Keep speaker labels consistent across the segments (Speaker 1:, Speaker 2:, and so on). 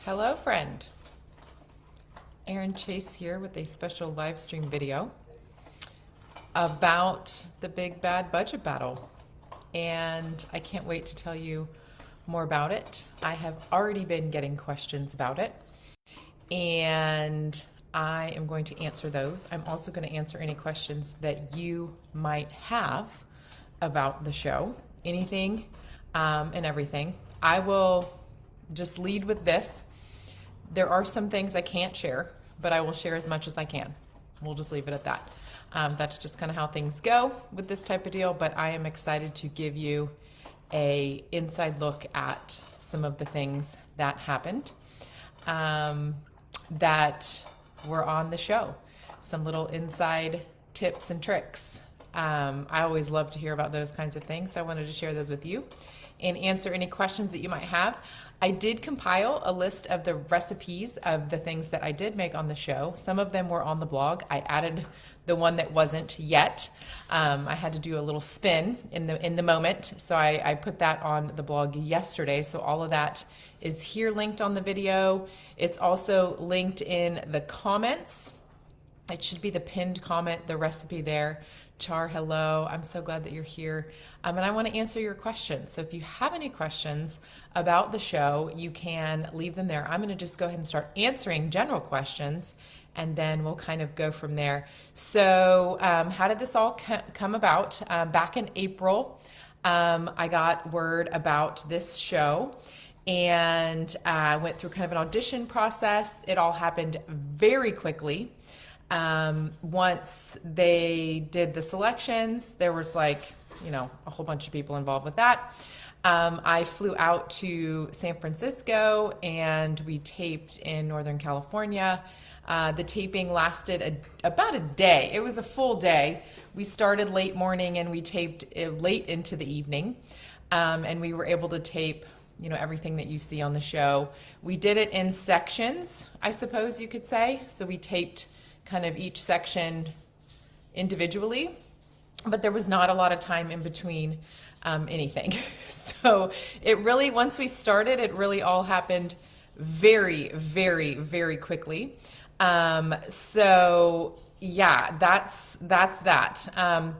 Speaker 1: Hello, friend. Erin Chase here with a special live stream video about the big bad budget battle. And I can't wait to tell you more about it. I have already been getting questions about it, and I am going to answer those. I'm also going to answer any questions that you might have about the show, anything and everything. I will just lead with this. There are some things I can't share, but I will share as much as I can. We'll just leave it at that. That's just kind of how things go with this type of deal, but I am excited to give you a inside look at some of the things that happened that were on the show. Some little inside tips and tricks. I always love to hear about those kinds of things, so I wanted to share those with you and answer any questions that you might have. I did compile a list of the recipes of the things that I did make on the show. Some of them were on the blog. I added the one that wasn't yet. I had to do a little spin in the moment, so I put that on the blog yesterday. So all of that is here linked on the video. It's also linked in the comments. It should be the pinned comment, the recipe there. Char, hello. I'm so glad that you're here. And I want to answer your questions. So if you have any questions about the show, you can leave them there. I'm going to just go ahead and start answering general questions, and then we'll kind of go from there. So how did this all come about? Back in April, I got word about this show, and I went through kind of an audition process. It all happened very quickly. Once they did the selections, there was a whole bunch of people involved with that. I flew out to San Francisco and we taped in Northern California. The taping lasted about a day. It was a full day. We started late morning and we taped late into the evening. And we were able to tape, everything that you see on the show. We did it in sections, I suppose you could say. So we taped kind of each section individually, but there was not a lot of time in between anything. So it really, once we started, it really all happened very, very, very quickly. So yeah, that's that. I've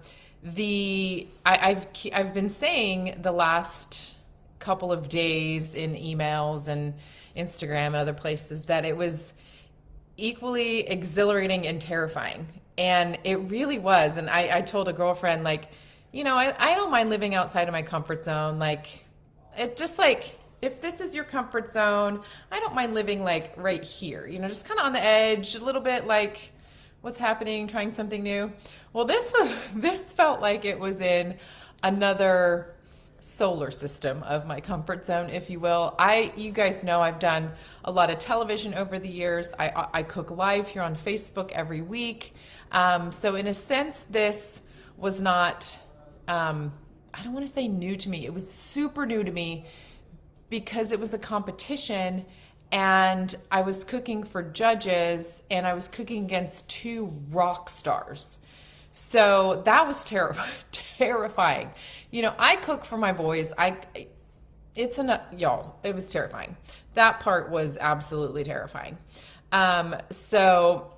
Speaker 1: been saying the last couple of days in emails and Instagram and other places that it was equally exhilarating and terrifying. And it really was. And I told a girlfriend, I don't mind living outside of my comfort zone. If this is your comfort zone, I don't mind living right here, just kind of on the edge, a little bit like what's happening, trying something new. Well, this felt like it was in another solar system of my comfort zone, if you will. You guys know I've done a lot of television over the years. I cook live here on Facebook every week. So in a sense, this was not, I don't want to say new to me. It was super new to me because it was a competition and I was cooking for judges and I was cooking against two rock stars. So that was terrifying. I cook for my boys. It was terrifying. That part was absolutely terrifying. So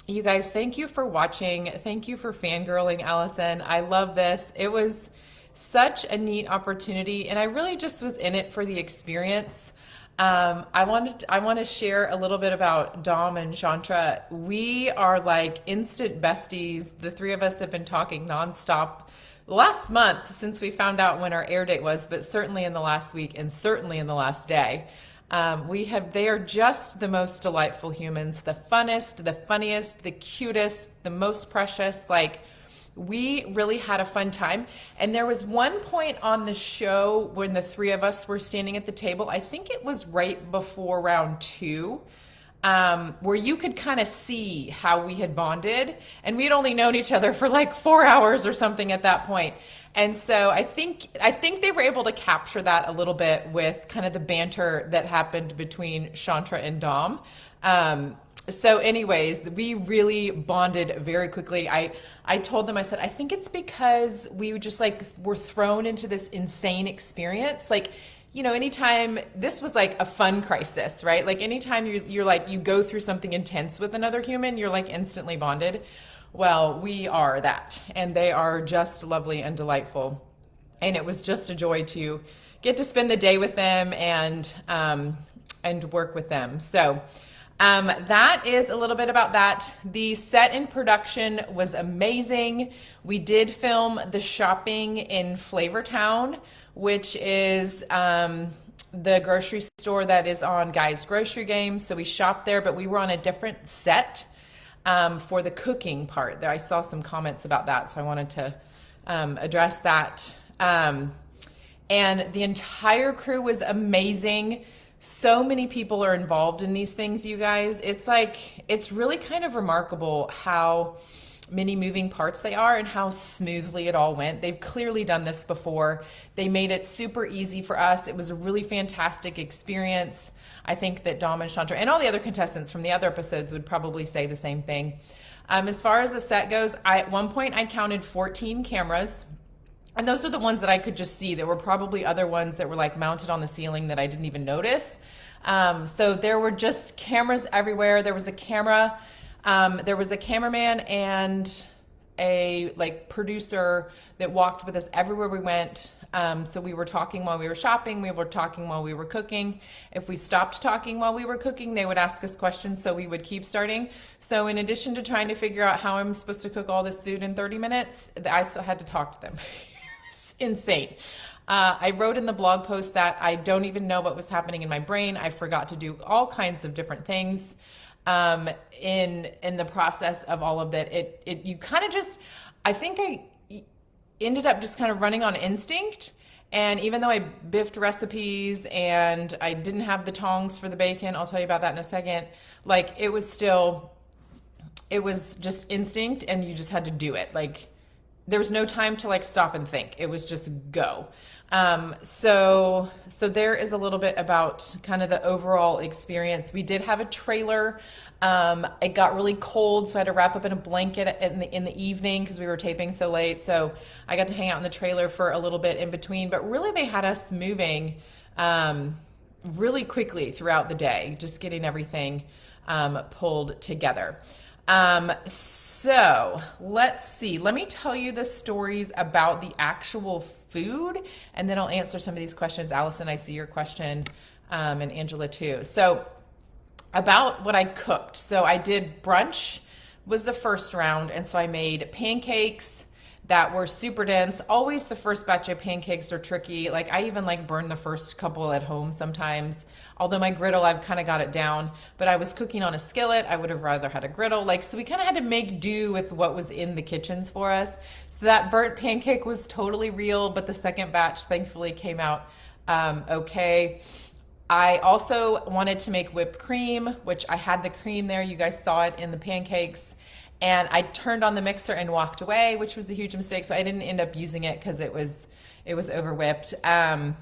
Speaker 1: you guys, thank you for watching. Thank you for fangirling Allison. I love this. It was such a neat opportunity, and I really just was in it for the experience. I want to share a little bit about Dom and Chantra. We are like instant besties. The three of us have been talking nonstop last month since we found out when our air date was, but certainly in the last week and certainly in the last day. They are just the most delightful humans, the funnest, the funniest, the cutest, the most precious. We really had a fun time. And there was one point on the show when the three of us were standing at the table, I think it was right before round 2, where you could kind of see how we had bonded. And we had only known each other for 4 hours or something at that point. And so I think they were able to capture that a little bit with kind of the banter that happened between Chantra and Dom. So anyways, we really bonded very quickly. I told them, I said, I think it's because we just were thrown into this insane experience. anytime this was like a fun crisis, right? Like anytime you're like, you go through something intense with another human, you're like instantly bonded. Well, we are that, and they are just lovely and delightful. And it was just a joy to get to spend the day with them and work with them. So that is a little bit about that. The set in production was amazing. We did film the shopping in Flavortown, which is the grocery store that is on Guy's Grocery Game. So we shopped there, but we were on a different set for the cooking part. There, I saw some comments about that, so I wanted to address that. And the entire crew was amazing. So many people are involved in these things, you guys. It's really kind of remarkable how many moving parts they are and how smoothly it all went. They've clearly done this before. They made it super easy for us. It was a really fantastic experience. I think that Dom and Chandra and all the other contestants from the other episodes would probably say the same thing. As far as the set goes, at one point I counted 14 cameras. And those are the ones that I could just see. There were probably other ones that were like mounted on the ceiling that I didn't even notice. So there were just cameras everywhere. There was a camera, there was a cameraman and a like producer that walked with us everywhere we went. So we were talking while we were shopping. We were talking while we were cooking. If we stopped talking while we were cooking, they would ask us questions, so we would keep starting. So in addition to trying to figure out how I'm supposed to cook all this food in 30 minutes, I still had to talk to them. It's insane. I wrote in the blog post that I don't even know what was happening in my brain. I forgot to do all kinds of different things in the process of all of that. You kind of just, I think I ended up just kind of running on instinct. And even though I biffed recipes and I didn't have the tongs for the bacon, I'll tell you about that in a second, like it was just instinct, and you just had to do it. Like there was no time to like stop and think. It was just go. So there is a little bit about kind of the overall experience. We did have a trailer. It got really cold, so I had to wrap up in a blanket in the evening because we were taping so late. So I got to hang out in the trailer for a little bit in between, but really they had us moving, really quickly throughout the day, just getting everything, pulled together. So let's see, let me tell you the stories about the actual food, and then I'll answer some of these questions. Allison, I see your question, and Angela too. So about what I cooked. So I did brunch was the first round. And so I made pancakes that were super dense. Always the first batch of pancakes are tricky. Like I even like burn the first couple at home sometimes. Although my griddle, I've kind of got it down, but I was cooking on a skillet. I would have rather had a griddle. Like, so we kind of had to make do with what was in the kitchens for us. So that burnt pancake was totally real, but the second batch thankfully came out okay. I also wanted to make whipped cream, which I had the cream there. You guys saw it in the pancakes. And I turned on the mixer and walked away, which was a huge mistake. So I didn't end up using it because it was over whipped. The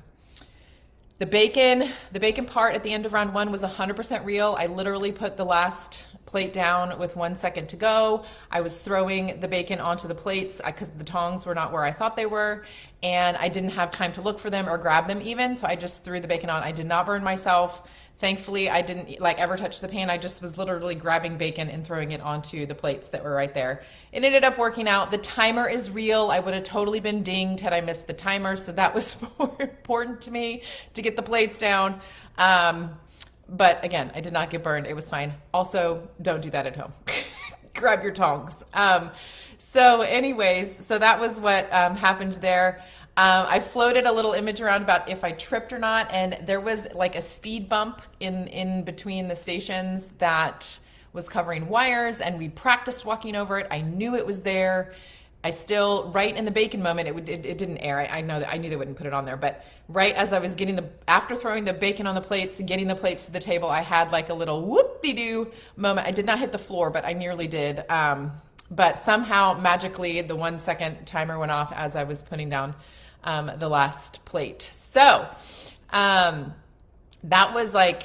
Speaker 1: bacon part at the end of round one was 100% real. I literally put the last plate down with 1 second to go. I was throwing the bacon onto the plates because the tongs were not where I thought they were, and I didn't have time to look for them or grab them even, so I just threw the bacon on. I did not burn myself. Thankfully, I didn't like ever touch the pan. I just was literally grabbing bacon and throwing it onto the plates that were right there. It ended up working out. The timer is real. I would have totally been dinged had I missed the timer, so that was more important to me to get the plates down. But again, I did not get burned. It was fine. Also, don't do that at home. Grab your tongs. So anyways, so that was what happened there. I floated a little image around about if I tripped or not, and there was like a speed bump in between the stations that was covering wires, and we practiced walking over it. I knew it was there. I still, right in the bacon moment, it didn't air. I knew they wouldn't put it on there, but right as I was after throwing the bacon on the plates and getting the plates to the table, I had like a little whoop-de-doo moment. I did not hit the floor, but I nearly did. But somehow, magically, the 1 second timer went off as I was putting down the last plate. So that was like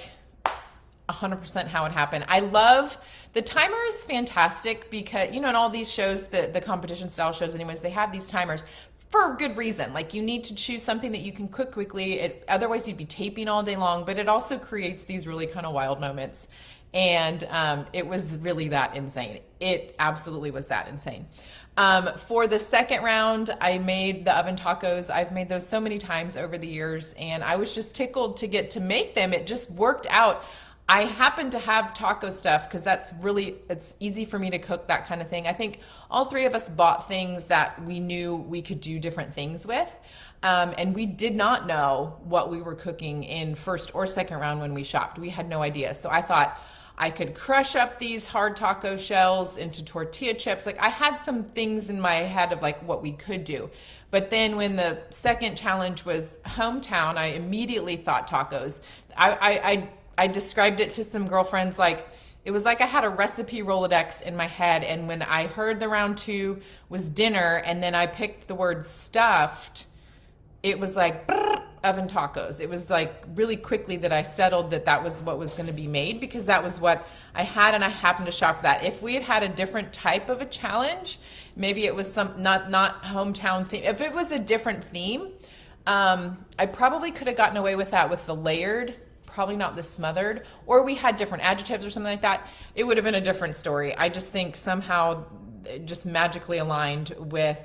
Speaker 1: 100% how it happened. I love the timer is fantastic because, you know, in all these shows, the competition style shows anyways, they have these timers for good reason. Like you need to choose something that you can cook quickly. Otherwise you'd be taping all day long, but it also creates these really kind of wild moments. And it was really that insane. It absolutely was that insane. For the second round, I made the oven tacos. I've made those so many times over the years, and I was just tickled to get to make them. It just worked out. I happen to have taco stuff because it's easy for me to cook that kind of thing. I think all three of us bought things that we knew we could do different things with. And we did not know what we were cooking in first or second round when we shopped. We had no idea. So I thought I could crush up these hard taco shells into tortilla chips. Like I had some things in my head of like what we could do. But then when the second challenge was hometown, I immediately thought tacos. I described it to some girlfriends like it was like I had a recipe Rolodex in my head, and when I heard the round 2 was dinner and then I picked the word stuffed, it was like oven tacos. It was like really quickly that I settled that was what was going to be made because that was what I had, and I happened to shop for that. If we had a different type of a challenge, maybe it was some not hometown theme. If it was a different theme, I probably could have gotten away with that with the layered, probably not the smothered, or we had different adjectives or something like that. It would have been a different story. I just think somehow it just magically aligned with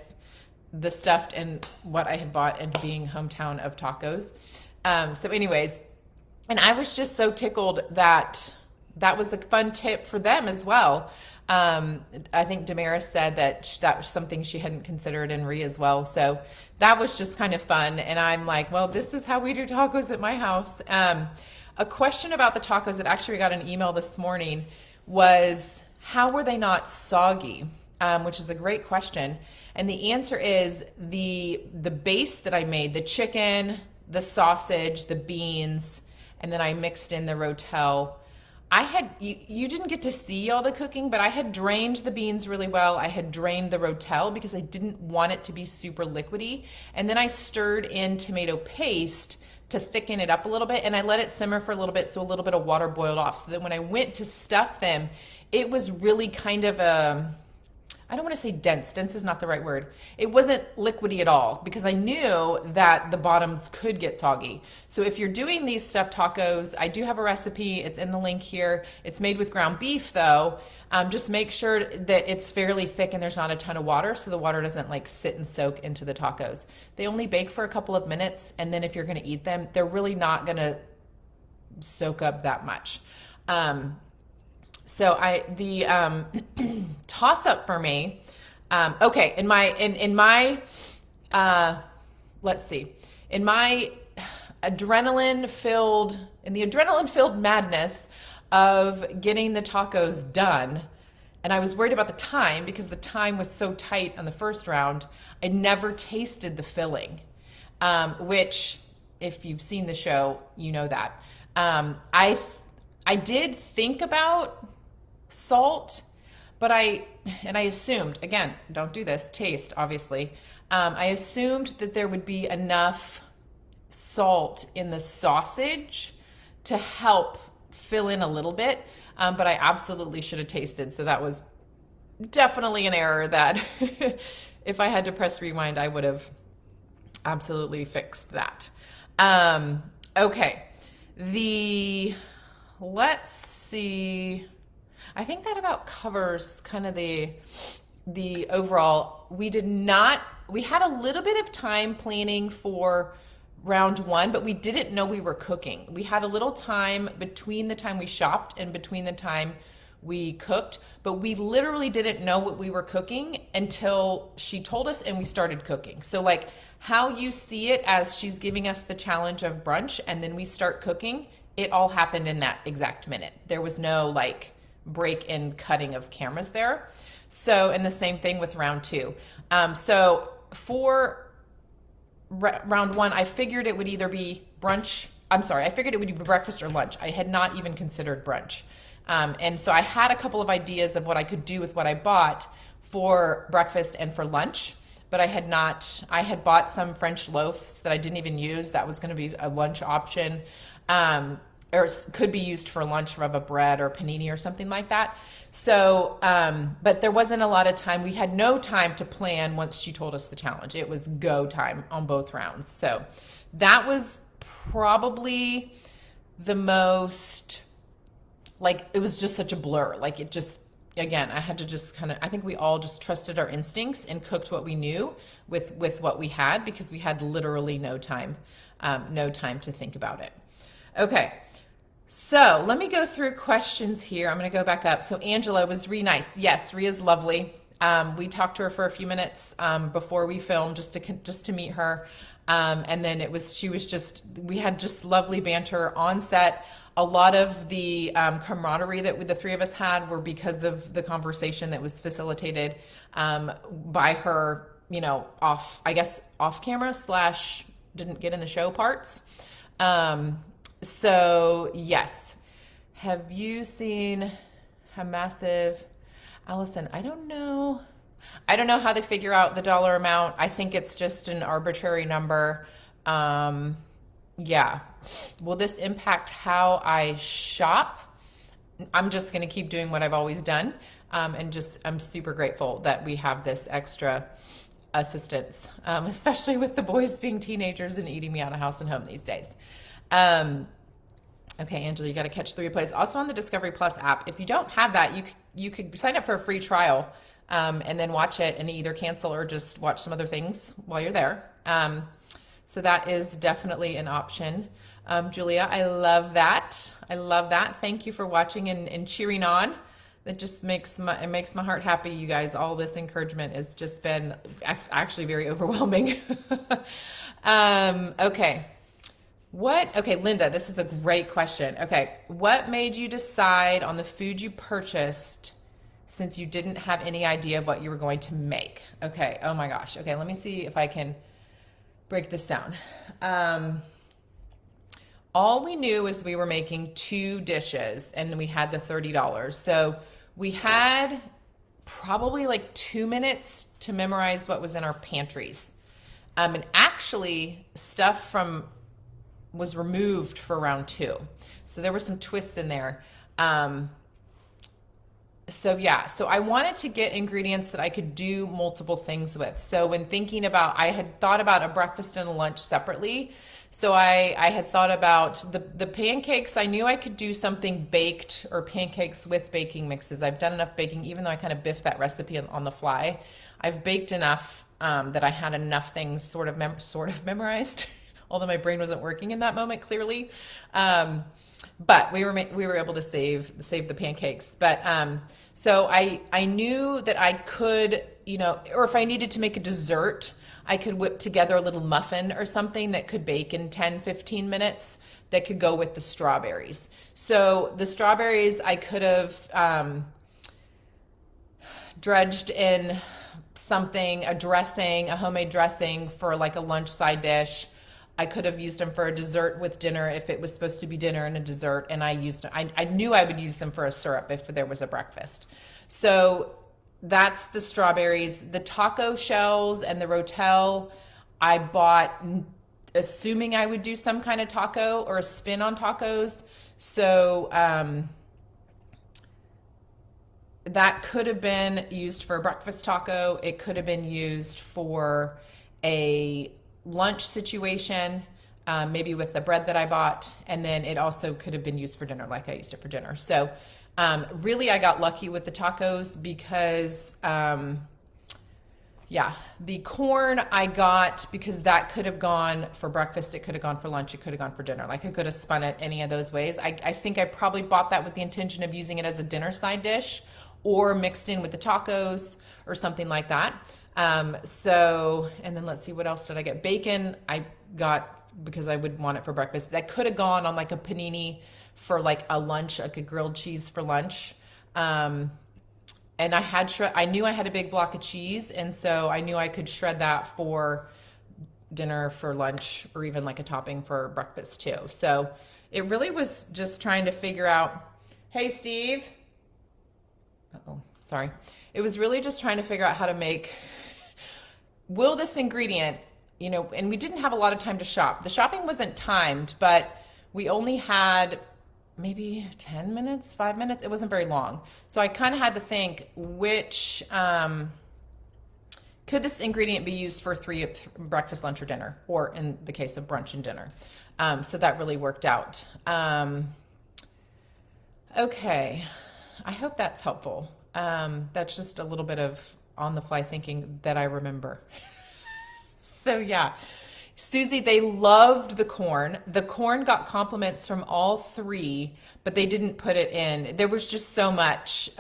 Speaker 1: the stuffed and what I had bought and being hometown of tacos. So anyways, and I was just so tickled that was a fun tip for them as well. I think Damaris said that was something she hadn't considered, and Rhea as well. So that was just kind of fun. And I'm like, well, this is how we do tacos at my house. A question about the tacos that actually we got an email this morning was, how were they not soggy? Which is a great question. And the answer is the base that I made, the chicken, the sausage, the beans, and then I mixed in the rotel. You didn't get to see all the cooking, but I had drained the beans really well. I had drained the rotel because I didn't want it to be super liquidy. And then I stirred in tomato paste to thicken it up a little bit, and I let it simmer for a little bit so a little bit of water boiled off, so that when I went to stuff them, it was really kind of I don't want to say dense. Dense is not the right word. It wasn't liquidy at all because I knew that the bottoms could get soggy. So if you're doing these stuffed tacos, I do have a recipe. It's in the link here. It's made with ground beef though. Just make sure that it's fairly thick and there's not a ton of water so the water doesn't like sit and soak into the tacos. They only bake for a couple of minutes, and then if you're going to eat them, they're really not going to soak up that much. So the toss up for me, okay, in my let's see, in the adrenaline filled madness of getting the tacos done, and I was worried about the time because the time was so tight on the first round, I never tasted the filling, which if you've seen the show, you know that. I did think about salt, but I assumed, again, don't do this, taste, obviously. I assumed that there would be enough salt in the sausage to help fill in a little bit, but I absolutely should have tasted. So that was definitely an error that if I had to press rewind, I would have absolutely fixed that. Okay. Let's see. I think that about covers kind of the overall. We had a little bit of time planning for round 1, but we didn't know we were cooking. We had a little time between the time we shopped and between the time we cooked, but we literally didn't know what we were cooking until she told us and we started cooking. So like how you see it as she's giving us the challenge of brunch and then we start cooking, it all happened in that exact minute. There was no like break in cutting of cameras there. So, and the same thing with round 2. So for round 1, I figured it would either be I figured it would be breakfast or lunch. I had not even considered brunch. And so I had a couple of ideas of what I could do with what I bought for breakfast and for lunch, but I had bought some French loaves that I didn't even use. That was going to be a lunch option. or could be used for lunch of a bread or panini or something like that. So, but there wasn't a lot of time. We had no time to plan once she told us the challenge. It was go time on both rounds. So that was probably the most, like, it was just such a blur. Like, it just, again, I had to just kind of, I think we all just trusted our instincts and cooked what we knew with what we had, because we had literally no time to think about it. Okay. So let me go through questions here. I'm going to go back up. So Angela, was Rhea nice? Yes, Rhea's lovely. We talked to her for a few minutes before we filmed, just to meet her. And then we had just lovely banter on set. A lot of the camaraderie that the three of us had were because of the conversation that was facilitated by her, off camera / didn't get in the show parts. So yes. Have you seen how massive, Allison? I don't know how they figure out the dollar amount. I think it's just an arbitrary number. Yeah. Will this impact how I shop? I'm just going to keep doing what I've always done. I'm super grateful that we have this extra assistance, especially with the boys being teenagers and eating me out of house and home these days. Okay, Angela, you got to catch the replays. Also on the Discovery Plus app, if you don't have that, you could sign up for a free trial and then watch it and either cancel or just watch some other things while you're there. So that is definitely an option. Julia, I love that. Thank you for watching and cheering on. It just makes my heart happy, you guys. All this encouragement has just been actually very overwhelming. Okay. Okay, Linda, this is a great question. Okay, what made you decide on the food you purchased since you didn't have any idea of what you were going to make? Okay, oh my gosh. Okay, let me see if I can break this down. All we knew is we were making 2 dishes and we had the $30. So we had probably like 2 minutes to memorize what was in our pantries. And actually stuff was removed for round 2. So there were some twists in there. So I wanted to get ingredients that I could do multiple things with. So when thinking about, I had thought about a breakfast and a lunch separately. So I had thought about the pancakes. I knew I could do something baked or pancakes with baking mixes. I've done enough baking, even though I kind of biffed that recipe on the fly. I've baked enough that I had enough things sort of memorized. Although my brain wasn't working in that moment, clearly. But we were able to save the pancakes. But so I knew that I could, or if I needed to make a dessert, I could whip together a little muffin or something that could bake in 10, 15 minutes that could go with the strawberries. So the strawberries I could have dredged in something, a homemade dressing for like a lunch side dish. I could have used them for a dessert with dinner if it was supposed to be dinner and a dessert, and I knew I would use them for a syrup if there was a breakfast. So that's the strawberries. The taco shells and the rotel I bought assuming I would do some kind of taco or a spin on tacos. So that could have been used for a breakfast taco. It could have been used for a lunch situation, maybe with the bread that I bought, and then it also could have been used for dinner, like I used it for dinner. So really I got lucky with the tacos because the corn I got because that could have gone for breakfast, it could have gone for lunch, it could have gone for dinner. Like I could have spun it any of those ways. I think I probably bought that with the intention of using it as a dinner side dish or mixed in with the tacos or something like that. And then let's see, what else did I get? Bacon I got because I would want it for breakfast. That could have gone on like a panini for like a lunch, like a grilled cheese for lunch. And I knew I had a big block of cheese, and so I knew I could shred that for dinner, for lunch, or even like a topping for breakfast too. So it really was just trying to figure out, hey, Steve. Sorry. It was really just trying to figure out how to make, will this ingredient, and we didn't have a lot of time to shop. The shopping wasn't timed, but we only had maybe 10 minutes, 5 minutes. It wasn't very long. So I kind of had to think which, could this ingredient be used for breakfast, lunch, or dinner, or in the case of brunch and dinner? So that really worked out. Okay, I hope that's helpful. That's just a little bit of on the fly thinking that I remember. So yeah, Susie, they loved the corn. The corn got compliments from all three, but they didn't put it in. There was just so much.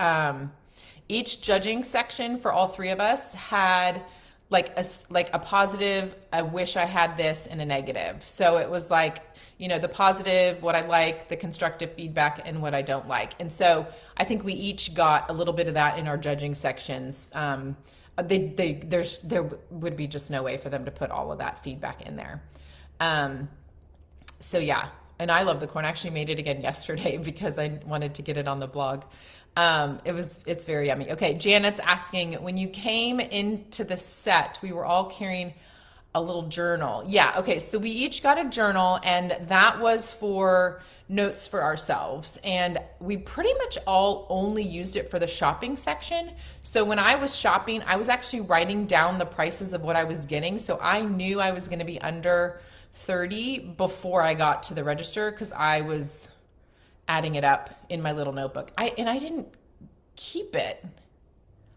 Speaker 1: Each judging section for all three of us had like a positive, I wish I had this, and a negative. So it was like, you know, the positive, what I like, the constructive feedback, and what I don't like. And so I think we each got a little bit of that in our judging sections. There would be just no way for them to put all of that feedback in there. So yeah, and I love the corn. I actually made it again yesterday because I wanted to get it on the blog. It's very yummy. Okay, Janet's asking, when you came into the set, we were all carrying a little journal. Yeah, okay, so we each got a journal, and that was for notes for ourselves. And we pretty much all only used it for the shopping section. So when I was shopping, I was actually writing down the prices of what I was getting. So I knew I was going to be under 30 before I got to the register because I was adding it up in my little notebook. I didn't keep it.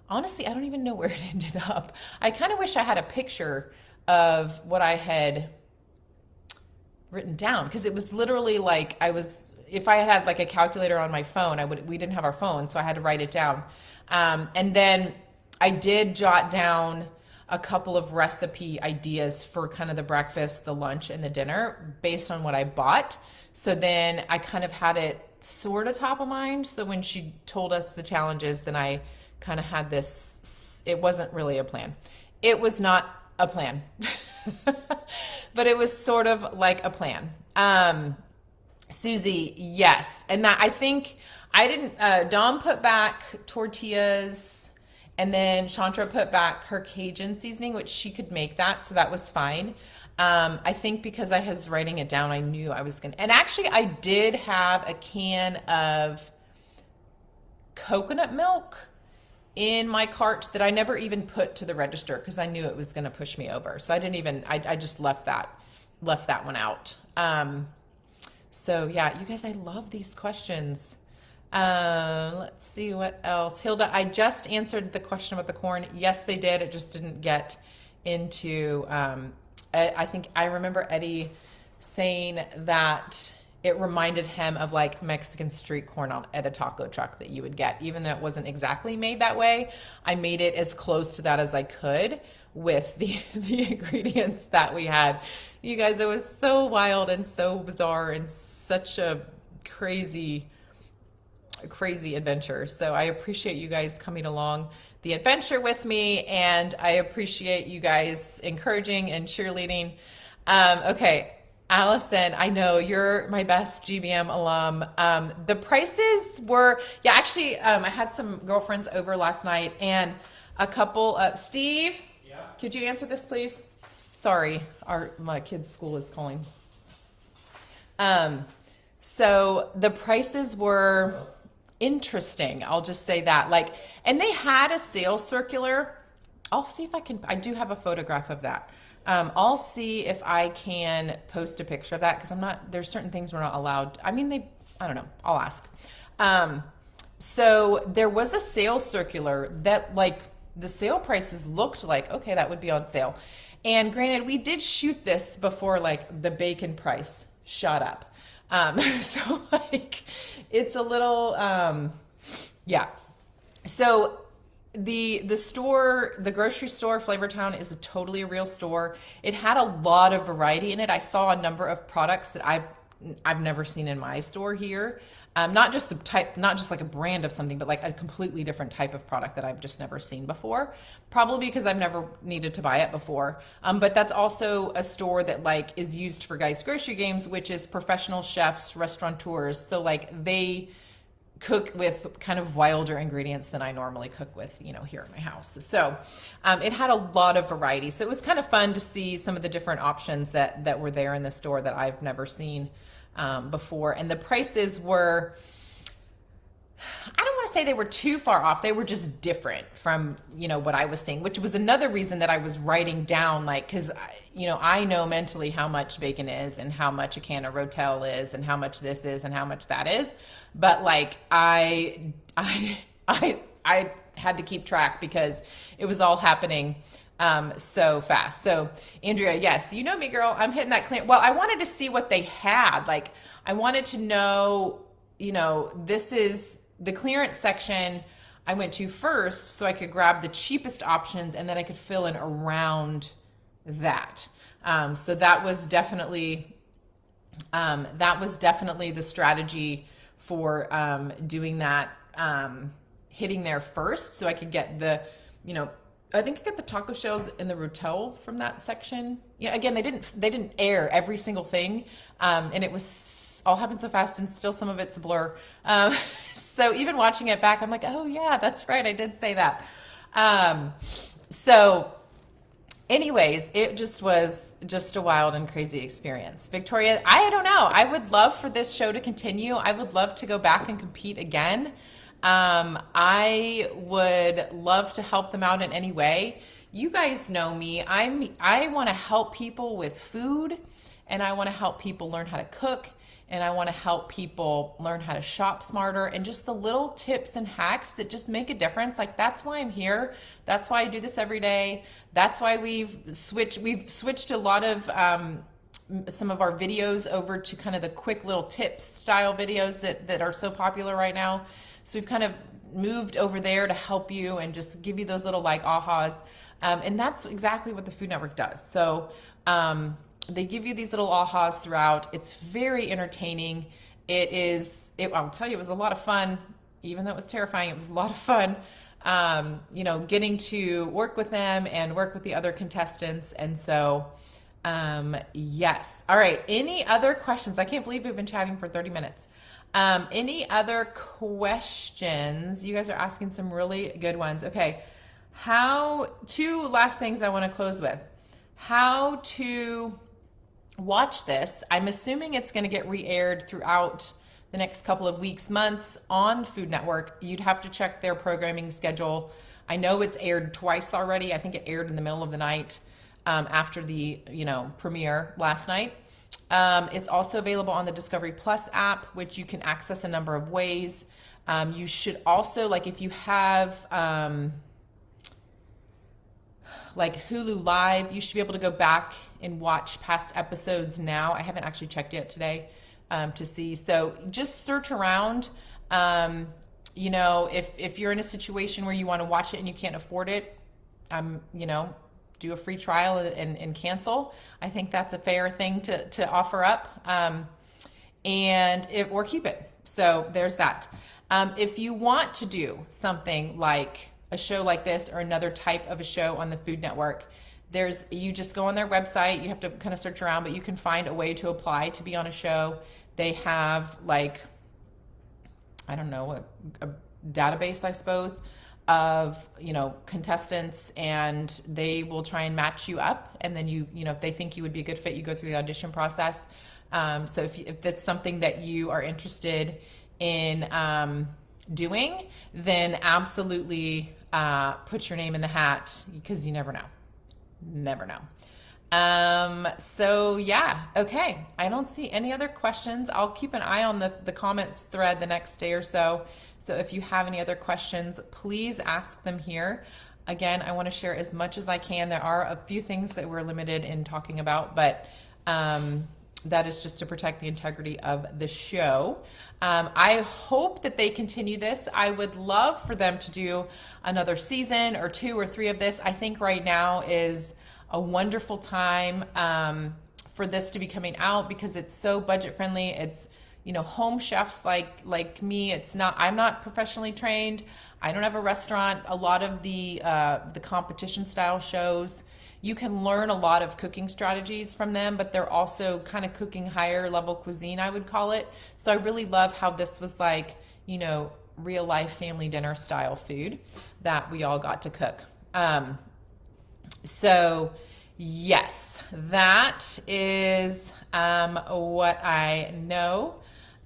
Speaker 1: Honestly, I don't even know where it ended up. I kind of wish I had a picture of what I had written down, because it was literally like if I had like a calculator on my phone, we didn't have our phone, so I had to write it down. And then I did jot down a couple of recipe ideas for kind of the breakfast, the lunch, and the dinner based on what I bought. So then I kind of had it sort of top of mind. So when she told us the challenges, then I kind of had this, it wasn't really a plan. It was not a plan, but it was sort of like a plan. Susie, yes. And that, I think I didn't, Dom put back tortillas, and then Chandra put back her Cajun seasoning, which she could make that. So that was fine. I think because I was writing it down, I knew I was going to, and actually I did have a can of coconut milk in my cart that I never even put to the register because I knew it was going to push me over. So I didn't even, I just left that one out. So yeah, you guys, I love these questions. Let's see what else. Hilda, I just answered the question about the corn. Yes, they did. It just didn't get into, I think I remember Eddie saying that it reminded him of like Mexican street corn at a taco truck that you would get, even though it wasn't exactly made that way. I made it as close to that as I could with the ingredients that we had. You guys, it was so wild and so bizarre and such a crazy adventure. So I appreciate you guys coming along the adventure with me, and I appreciate you guys encouraging and cheerleading. Okay, Allison, I know you're my best GBM alum. The prices were, yeah, actually, I had some girlfriends over last night, and a couple of, Steve, yeah, could you answer this, please? Sorry, my kid's school is calling. So the prices were interesting. I'll just say that. Like, and they had a sales circular. I'll see if I do have a photograph of that. I'll see if I can post a picture of that, because there's certain things we're not allowed. I mean, I don't know. I'll ask. So there was a sales circular that, like, the sale prices looked like, okay, that would be on sale. And granted, we did shoot this before, like, the bacon price shot up. So like, it's a little, yeah. So the store, the grocery store, Flavortown, is totally a real store. It had a lot of variety in it. I saw a number of products that I've never seen in my store here. Not just the type, not just like a brand of something, but like a completely different type of product that I've just never seen before. Probably because I've never needed to buy it before. But that's also a store that like is used for Guys Grocery Games, which is professional chefs, restaurateurs. So like they cook with kind of wilder ingredients than I normally cook with, here at my house. So it had a lot of variety. So it was kind of fun to see some of the different options that were there in the store that I've never seen before, and the prices were, I don't want to say they were too far off. They were just different from, what I was seeing, which was another reason that I was writing down, like, cause I know mentally how much bacon is and how much a can of Rotel is and how much this is and how much that is. But like, I had to keep track because it was all happening so fast. So Andrea, yes, you know me, girl, I'm hitting that clear. Well, I wanted to see what they had. Like, I wanted to know, this is the clearance section I went to first so I could grab the cheapest options and then I could fill in around that. So that was definitely the strategy for doing that, hitting there first so I could get the, I think I got the taco shells and the Rotel from that section. Yeah, again, they didn't air every single thing, and it was all happened so fast, and still some of it's a blur. So even watching it back, I'm like, oh yeah, that's right, I did say that. So, anyways, it just was just a wild and crazy experience. Victoria, I don't know. I would love for this show to continue. I would love to go back and compete again. I would love to help them out in any way. You guys know me. I want to help people with food, and I want to help people learn how to cook, and I want to help people learn how to shop smarter, and just the little tips and hacks that just make a difference. Like, that's why I'm here. That's why I do this every day. That's why we've switched a lot of some of our videos over to kind of the quick little tips style videos that are so popular right now. So we've kind of moved over there to help you and just give you those little like ahas. And that's exactly what the Food Network does. So they give you these little ahas throughout. It's very entertaining. I'll tell you, it was a lot of fun. Even though it was terrifying, it was a lot of fun. Getting to work with them and work with the other contestants. And so, yes. All right. Any other questions? I can't believe we've been chatting for 30 minutes. Any other questions? You guys are asking some really good ones. Okay. Two last things I want to close with. How to watch this. I'm assuming it's going to get re-aired throughout the next couple of weeks, months on Food Network. You'd have to check their programming schedule. I know it's aired twice already. I think it aired in the middle of the night after the premiere last night. It's also available on the Discovery Plus app, which you can access a number of ways. You should also, like, if you have like Hulu Live, you should be able to go back and watch past episodes now. I haven't actually checked yet today to see. So just search around. If you're in a situation where you want to watch it and you can't afford it, do a free trial and cancel. I think that's a fair thing to offer up, or keep it. So there's that. If you want to do something like a show like this or another type of a show on the Food Network, you just go on their website. You have to kind of search around, but you can find a way to apply to be on a show. They have a database, I suppose, of contestants, and they will try and match you up, and then if they think you would be a good fit, you go through the audition process. So if that's something that you are interested in doing, then absolutely put your name in the hat, because you never know. So yeah, okay. I don't see any other questions. I'll keep an eye on the comments thread the next day or so. So if you have any other questions, please ask them here. Again, I want to share as much as I can. There are a few things that we're limited in talking about, but that is just to protect the integrity of the show. I hope that they continue this. I would love for them to do another season or 2 or 3 of this. I think right now is a wonderful time for this to be coming out, because it's so budget friendly. It's home chefs like me. I'm not professionally trained. I don't have a restaurant. A lot of the competition style shows, you can learn a lot of cooking strategies from them, but they're also kind of cooking higher level cuisine, I would call it. So I really love how this was like, real life family dinner style food that we all got to cook. So yes, that is what I know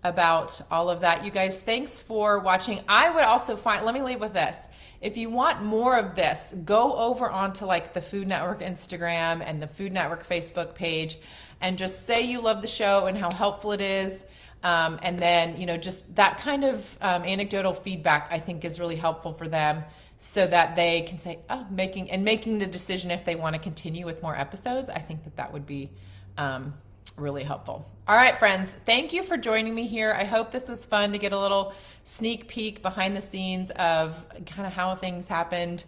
Speaker 1: about all of that. You guys, thanks for watching. I would also let me leave with this. If you want more of this, go over onto like the Food Network Instagram and the Food Network Facebook page and just say you love the show and how helpful it is. And then, just that kind of anecdotal feedback I think is really helpful for them so that they can say, making the decision if they want to continue with more episodes. I think that would be really helpful. All right, friends, thank you for joining me here. I hope this was fun to get a little sneak peek behind the scenes of kind of how things happened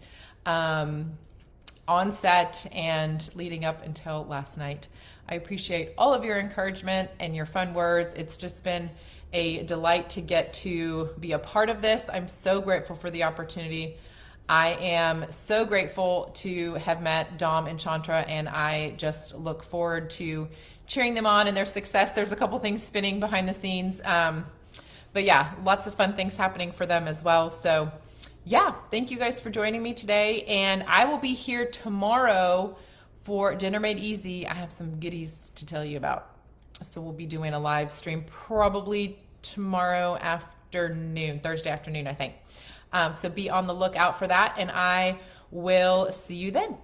Speaker 1: on set and leading up until last night. I appreciate all of your encouragement and your fun words. It's just been a delight to get to be a part of this. I'm so grateful for the opportunity. I am so grateful to have met Dom and Chantra, and I just look forward to cheering them on in their success. There's a couple things spinning behind the scenes. But yeah, lots of fun things happening for them as well. So yeah, thank you guys for joining me today. And I will be here tomorrow for Dinner Made Easy. I have some goodies to tell you about. So we'll be doing a live stream probably tomorrow afternoon, Thursday afternoon, I think. So be on the lookout for that, and I will see you then.